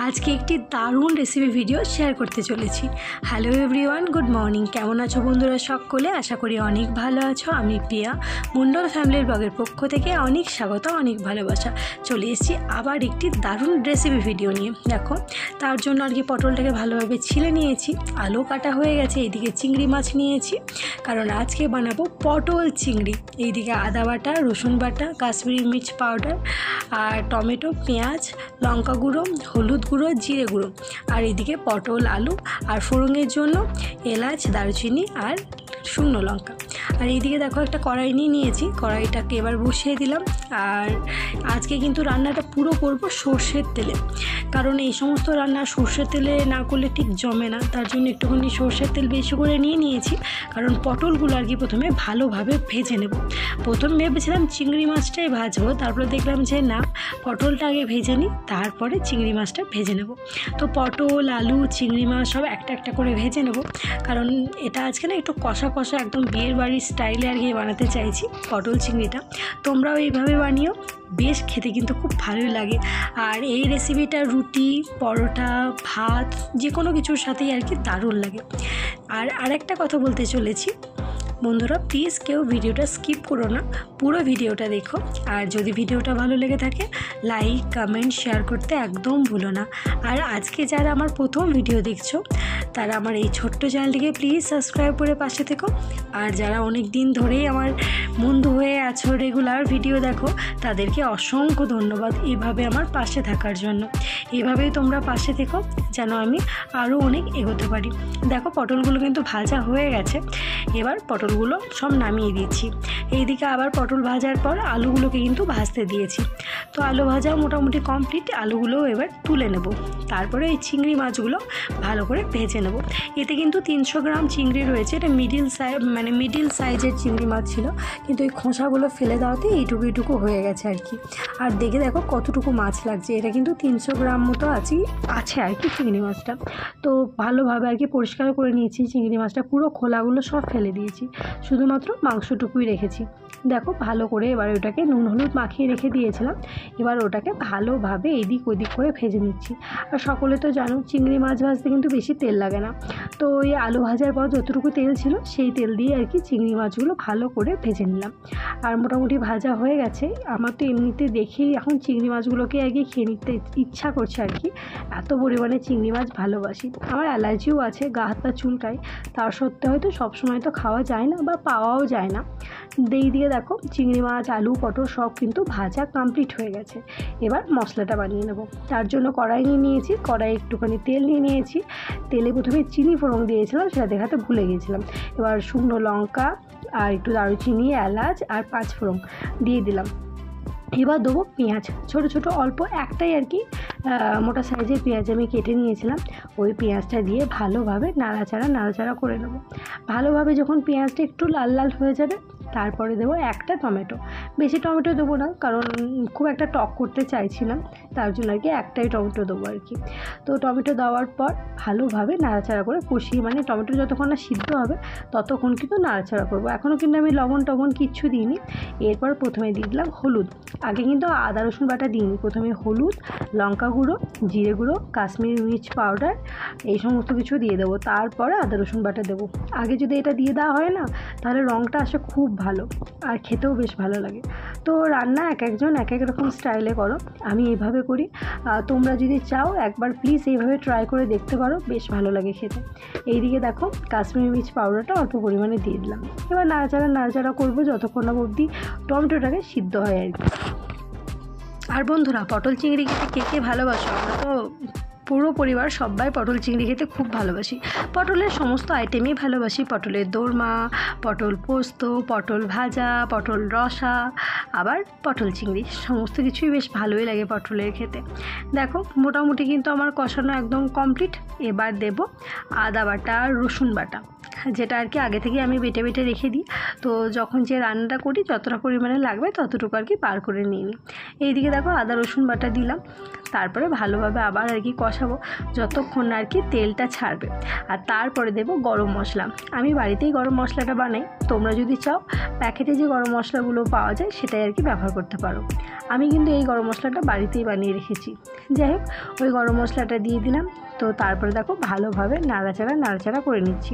আজকে একটি দারুণ রেসিপি ভিডিও শেয়ার করতে চলেছি। Hello everyone, good morning. কেমন আছো বন্ধুরা সকলে? আশা করি অনেক ভালো আছো। আমি প্রিয়া, মণ্ডল ফ্যামিলির ব্লগের পক্ষ থেকে অনেক স্বাগত, অনেক ভালোবাসা। চলে এসেছি আবার একটি দারুণ রেসিপি ভিডিও নিয়ে। দেখো, তার জন্য আর কি পটলটাকে ভালোভাবে ছিলে নিয়েছি, আলু কাটা হয়ে গেছে, এইদিকে চিংড়ি মাছ নিয়েছি, কারণ আজকে বানাবো পটল চিংড়ি। এইদিকে আদা বাটা, রসুন বাটা, কাশ্মীরি মির্চ পাউডার আর টমেটো, পেঁয়াজ, লঙ্কা গুঁড়ো, হলুদ গুঁড়ো, জিরে গুঁড়ো, আর এদিকে পটল, আলু আর ফোড়নের জন্য এলাচ, দারুচিনি আর শুকনো লঙ্কা। আর এইদিকে দেখো একটা কড়াই নিয়েছি, কড়াইটাকে এবার বসিয়ে দিলাম। আর আজকে কিন্তু রান্নাটা পুরো করব সর্ষের তেলে, কারণ এই সমস্ত রান্না সর্ষের তেলে না করলে ঠিক জমে না। তার জন্য একটুখানি সর্ষের তেল বেশি করে নিয়েছি, কারণ পটলগুলো আর কি প্রথমে ভালোভাবে ভেজে নেব। প্রথম ভেবেছিলাম চিংড়ি মাছটাই ভাজবো, তারপরে দেখলাম যে না, পটলটা আগে ভেজে নিই, তারপরে চিংড়ি মাছটা ভেজে নেব। তো পটল, আলু, চিংড়ি মাছ সব একটা একটা করে ভেজে নেব, কারণ এটা আজকে না একটু কষা কষা একদম বিয়ের বাড়ির স্টাইলে আর কি বানাতে চাইছি পটল চিংড়িটা। তোমরাও এইভাবে বানিও, বেশ খেতে কিন্তু খুব ভালোই লাগে। আর এই রেসিপিটা রুটি, পরোটা, ভাত যে কোনো কিছুর সাথেই আর কি দারুণ লাগে। আর আরেকটা কথা বলতে চলেছি বন্ধুরা, প্লিজ কেউ ভিডিওটা স্কিপ করো না, পুরো ভিডিওটা দেখো। আর যদি ভিডিওটা ভালো লেগে থাকে, লাইক, কমেন্ট, শেয়ার করতে একদম ভুলো না। আর আজকে যারা আমার প্রথম ভিডিও দেখছো, তারা আমার এই ছোট্ট চ্যানেলটিকে প্লিজ সাবস্ক্রাইব করে পাশে থেকো। আর যারা অনেক দিন ধরেই আমার বন্ধু হয়ে আছো, রেগুলার ভিডিও দেখো, তাদেরকে অসংখ্য ধন্যবাদ এভাবে আমার পাশে থাকার জন্য। এভাবেই তোমরা পাশে থেকো, যেন আমি আরও অনেক এগোতে পারি। দেখো, পটলগুলো কিন্তু ভাজা হয়ে গেছে, এবার পটলগুলো সব নামিয়ে দিচ্ছি। এইদিকে আবার পটল ভাজার পর আলুগুলোকে কিন্তু ভাজতে দিয়েছি। তো আলু ভাজাও মোটামুটি কমপ্লিট, আলুগুলোও এবার তুলে নেব। তারপরে এই চিংড়ি মাছগুলো ভালো করে ভেজে নেব। এতে কিন্তু 300 গ্রাম চিংড়ি রয়েছে, এটা মিডিল সাইজের চিংড়ি মাছ ছিল, কিন্তু এই খোসাগুলো ফেলে দেওয়াতে এইটুকু হয়ে গেছে আর কি। আর দেখে দেখো কতটুকু মাছ লাগছে, এটা কিন্তু 300 গ্রাম মতো আছে আর কি চিংড়ি মাছটা। তো ভালোভাবে আর কি পরিষ্কার করে নিয়েছি চিংড়ি মাছটা, পুরো খোলাগুলো সব ফেলে দিয়েছি, শুধুমাত্র মাংসটুকুই রেখেছি। দেখো, ভালো করে এবার ওটাকে নুন হলুদ মাখিয়ে রেখে দিয়েছিলাম, এবার ওটাকে ভালোভাবে এদিক ওদিক করে ভেজে নিচ্ছি। আর সকলে তো জানো, চিংড়ি মাছ ভাজতে কিন্তু বেশি তেল লাগে না। তো ওই আলু ভাজার পর যতটুকু তেল ছিল, সেই তেল দিয়ে আর কি চিংড়ি মাছগুলো ভালো করে ভেজে নিলাম। আর মোটামুটি ভাজা হয়ে গেছে। আমার তো এমনিতে দেখেই এখন চিংড়ি মাছগুলোকে আগে খেয়ে নিতে ইচ্ছা করছে আর কি, এত পরিমাণে চিংড়ি মাছ ভালোবাসি। আমার অ্যালার্জিও আছে, গা হাত পা চুলকায়, তার সত্ত্বেও হয়তো সবসময় তো খাওয়া যায় না বা পাওয়াও যায় না। দিয়ে দেখো, চিংড়ি মাছ, আলু, পটল সব কিন্তু ভাজা কমপ্লিট হয়ে গেছে। এবার মশলাটা বানিয়ে নেব। তার জন্য কড়াই নিয়েছি, কড়াই একটুখানি তেল নিয়েছি। তেলে প্রথমে চিনি ফোড়ন দিয়েছিলাম, সেটা দেখাতে ভুলে গিয়েছিলাম। এবার শুকনো লঙ্কা আর একটু দারুচিনি, এলাচ আর 5 ফোড়ন দিয়ে দিলাম। এবার দেবো পেঁয়াজ, ছোট ছোট অল্প একটাই আর কি মোটা সাইজের পেঁয়াজ আমি কেটে নিয়েছিলাম। ওই পেঁয়াজটা দিয়ে ভালোভাবে নাড়াচাড়া করে নেব। ভালোভাবে যখন পেঁয়াজটা একটু লাল লাল হয়ে যাবে, তারপরে দেবো একটা টমেটো। বেশি টমেটো দেবো না, কারণ খুব একটা টক করতে চাইছিলাম, তার জন্য আর কি একটাই টমেটো দেবো আর কি। তো টমেটো দেওয়ার পর ভালোভাবে নাড়াচাড়া করে কষিয়ে, মানে টমেটো যতক্ষণ না সিদ্ধ হবে ততক্ষণ কিন্তু নাড়াচাড়া করবো। এখনও কিন্তু আমি লবণ টবণ কিচ্ছু দিইনি। এরপর প্রথমে দিয়ে দিলাম হলুদ। আগে কিন্তু আদা রসুন বাটা দিইনি, প্রথমে হলুদ, লঙ্কা গুঁড়ো, জিরে গুঁড়ো, কাশ্মীরি মির্চ পাউডার, এই সমস্ত কিছু দিয়ে দেবো। তারপরে আদা রসুন বাটা দেবো। আগে যদি এটা দিয়ে দেওয়া হয় না, তাহলে রঙটা আসে খুব ভালো, আর খেতেও বেশ ভালো লাগে। তো রান্না এক একজন এক এক রকম স্টাইলে করো, আমি এইভাবে করি। তোমরা যদি চাও একবার প্লিজ এইভাবে ট্রাই করে দেখতে পারো, বেশ ভালো লাগে খেতে। এইদিকে দেখো, কাশ্মীরি মির্চ পাউডারটা অল্প পরিমাণে দিয়ে দিলাম। এবার নাড়াচাড়া করবো যতক্ষণ না অবধি টমেটোটাকে সিদ্ধ হয় আর কি। আর বন্ধুরা, পটল চিংড়ি খেতে কে ভালোবাসো? আমরা তো পুরো পরিবার সবাই পটল চিংড়ি খেতে খুব ভালোবাসি। পটলের সমস্ত আইটেমই ভালোবাসি, পটলের দোরমা, পটল পোস্ত, পটল ভাজা, পটল রসা, আবার পটল চিংড়ি, সমস্ত কিছুই বেশ ভালোই লাগে পটলের খেতে। দেখো, মোটামুটি কিন্তু আমার কষানো একদম কমপ্লিট। এবার দেব আদা বাটা, রসুন বাটা, যেটা আর কি আগে থেকে আমি বেটে রেখে দিই। তো যখন যে রান্নাটা করি, যতটা পরিমাণে লাগবে ততটুকু আর কি পার করে নিয়ে নিই। এইদিকে দেখো, আদা রসুন বাটা দিলাম। তারপরে ভালোভাবে আবার আর কি কষাবো যতক্ষণ না আর কি তেলটা ছাড়বে। আর তারপরে দেবো গরম মশলা। আমি বাড়িতেই গরম মশলাটা বানাই, তোমরা যদি চাও প্যাকেটে যে গরম মশলাগুলো পাওয়া যায় সেটাই আর কি ব্যবহার করতে পারো। আমি কিন্তু এই গরম মশলাটা বাড়িতেই বানিয়ে রেখেছি। যাই হোক, ওই গরম মশলাটা দিয়ে দিলাম। তো তারপরে দেখো ভালোভাবে নাড়াচাড়া করে নিচ্ছি।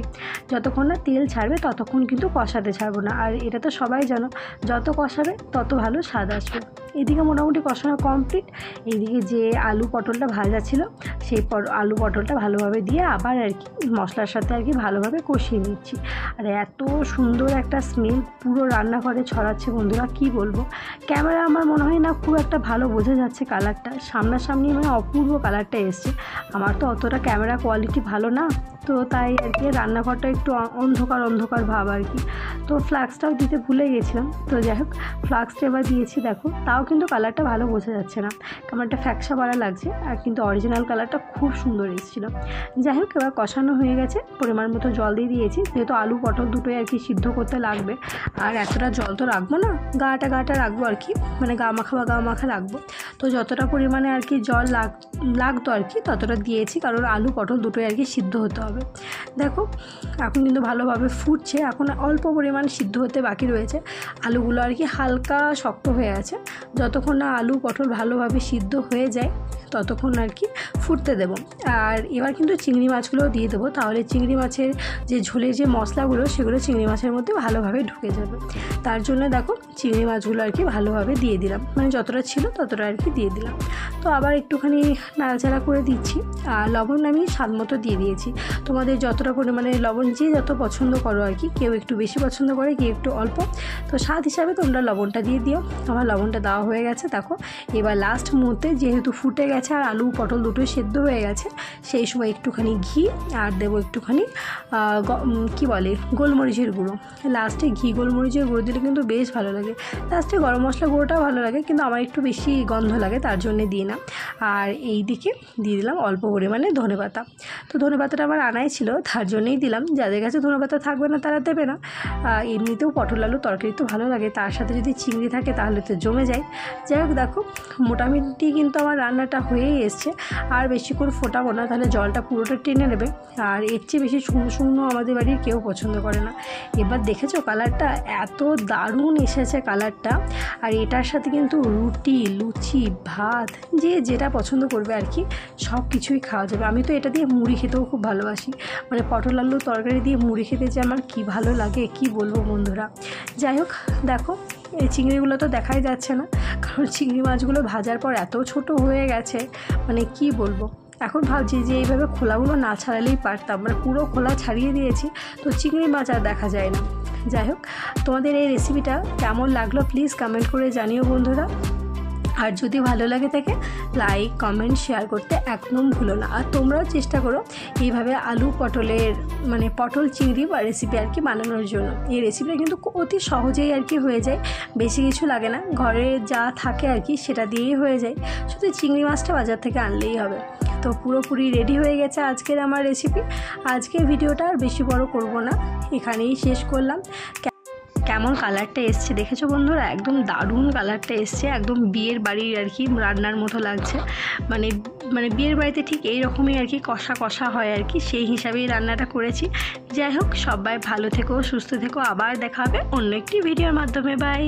যতক্ষণ না তেল ছাড়বে ততক্ষণ কিন্তু কষাতে ছাড়বো না। আর এটা তো সবাই জানো, যত কষাবে তত ভালো স্বাদ আসবে। এদিকে মোটামুটি কষানো কমপ্লিট। এইদিকে যে আলু পটলটা ভাজা ছিল সেই আলু পটলটা ভালোভাবে দিয়ে আবার আর কি মশলার সাথে আর কি ভালোভাবে কষিয়ে নিচ্ছি। আর এত সুন্দর একটা স্মেল পুরো রান্নাঘরে ছড়াচ্ছে বন্ধুরা, কি বলবো। ক্যামেরা আমার মনে হয় না খুব একটা ভালো বোঝা যাচ্ছে কালারটা, সামনাসামনি মানে অপূর্ব কালারটা এসছে। আমার তো অতটা ক্যামেরা কোয়ালিটি ভালো না, তো তাই আর কি রান্নাঘরটা একটু অন্ধকার ভাব আর কি। তো ফ্লাক্সটাও দিতে ভুলে গেছিলাম। তো যাই হোক, ফ্লাক্সটা এবার দিয়েছি। দেখো তাও কিন্তু কালারটা ভালো বোঝা যাচ্ছে না, কালারটা ফ্যাকসা বাড়া লাগছে। আর কিন্তু অরিজিনাল কালারটা খুব সুন্দর এসেছিলো। যাই হোক, এবার কষানো হয়ে গেছে, পরিমাণ মতো জল দিয়ে দিয়েছি, যেহেতু আলু পটল দুটোই আর কি সিদ্ধ করতে লাগবে। আর এতটা জল তো রাখবো না, গাটা রাখবো আর কি, মানে গা মাখা রাখবো। তো যতটা পরিমাণে আর কি জল লাগতো আর কি ততটা দিয়েছি, কারণ আলু পটল দুটোই আর কি সিদ্ধ হতে হবে। দেখো এখন কিন্তু ভালোভাবে ফুটছে, এখন অল্প পরিমাণ সিদ্ধ হতে বাকি রয়েছে। আলুগুলো আর কি হালকা শক্ত হয়ে আছে। যতক্ষণ না আলু পটল ভালোভাবে সিদ্ধ হয়ে যায় ততক্ষণ আর কি ফুটতে দেব। আর এবার কিন্তু চিংড়ি মাছগুলোও দিয়ে দেবো, তাহলে চিংড়ি মাছের যে ঝোলের যে মশলাগুলো সেগুলো চিংড়ি মাছের মধ্যে ভালোভাবে ঢুকে যাবে। তার জন্য দেখো চিংড়ি মাছগুলো আর কি ভালোভাবে দিয়ে দিলাম, মানে যতটা ছিল ততটা আর কি দিয়ে দিলাম। তো আবার একটুখানি নাড়াচাড়া করে দিচ্ছি। আর লবণ আমি স্বাদ মতো দিয়ে দিয়েছি। তোমাদের যতটা পরিমাণে লবণ যে যত পছন্দ করো আর কি, কেউ একটু বেশি পছন্দ করে, কেউ একটু অল্প, তো স্বাদ হিসাবে তোমরা লবণটা দিয়ে দিও। আমার লবণটা দেওয়া হয়ে গেছে। দেখো এবার লাস্ট মুহূর্তে যেহেতু ফুটে গেছে আর আলু পটল দুটোই সেদ্ধ হয়ে গেছে, সেই সময় একটুখানি ঘি আর দেবো একটুখানি গোলমরিচের গুঁড়ো। লাস্টে ঘি গোলমরিচের গুঁড়ো দিলে কিন্তু বেশ ভালো লাগে। লাস্টে গরম মশলা গুঁড়োটাও ভালো লাগে, কিন্তু আমার একটু বেশি গন্ধ লাগে তার জন্য দিই না। আর এই দিকে দিয়ে দিলাম অল্প পরিমাণে ধনেপাতা। তো ধনেপাতাটা আমার আনাই ছিল, তার জন্যই দিলাম। যাদের কাছে ধনেপাতা থাকবে না তারা দেবে না। এমনিতেও পটল আলু তরকারি তো ভালো লাগে, তার সাথে যদি চিংড়ি থাকে তাহলে তো জমে যায়। যাই হোক, দেখো মোটামুটি কিন্তু আমার রান্নাটা হয়েই এসছে। আর বেশিক্ষণ ফোটাবো না, তাহলে জলটা পুরোটা টেনে নেবে। আর এর চেয়ে বেশি শুকনো আমাদের বাড়ির কেউ পছন্দ করে না। এবার দেখেছো কালারটা এত দারুণ এসেছে কালারটা। আর এটার সাথে কিন্তু রুটি, লুচি, ভাত, যে যেটা পছন্দ করবে আর কি সব কিছুই খাওয়া যাবে। আমি তো এটা দিয়ে মুড়ি খেতেও খুব ভালোবাসি, মানে পটল আলু তরকারি দিয়ে মুড়ি খেতে যে আমার কি ভালো লাগে কি বলবো বন্ধুরা। যাই হোক, দেখো এই চিংড়িগুলো তো দেখাই যাচ্ছে না, কারণ চিংড়ি মাছগুলো ভাজার পর এত ছোট হয়ে গেছে, মানে কি বলবো। এখন ভাবছি যে এইভাবে খোলাগুলো না ছাড়ালেই পারতাম, মানে পুরো খোলা ছাড়িয়ে দিয়েছি, তো চিংড়ি মাছ আর দেখা যায় না। যাই হোক, তোমাদের এই রেসিপিটা কেমন লাগলো প্লিজ কমেন্ট করে জানিও বন্ধুরা। আর যদি ভালো লাগে থাকে লাইক কমেন্ট শেয়ার করতে একদম ভুলো না। আর তোমরাও চেষ্টা করো এইভাবে আলু পটলের মানে পটল চিংড়ি বা রেসিপি আর কি বানানোর জন্য। এই রেসিপিটা কিন্তু অতি সহজেই আর কি হয়ে যায়, বেশি কিছু লাগে না, ঘরে যা থাকে আর কি সেটা দিয়েই হয়ে যায়। শুধু চিংড়ি মাছটা বাজার থেকে আনলেই হবে। তো পুরোপুরি রেডি হয়ে গেছে আজকের আমার রেসিপি। আজকের ভিডিওটা আর বেশি বড় করব না, এখানেই শেষ করলাম। কেমন কালারটা এসছে দেখেছো বন্ধুরা, একদম দারুণ কালারটা এসছে, একদম বিয়ের বাড়ির আর কি রান্নার মতো লাগছে। মানে বিয়ের বাড়িতে ঠিক এই রকমই আর কি কষা হয় আর কি, সেই হিসাবেই রান্নাটা করেছি। যাই হোক, সবাই ভালো থেকো, সুস্থ থেকো, আবার দেখা হবে অন্য একটি ভিডিওর মাধ্যমে। বাই।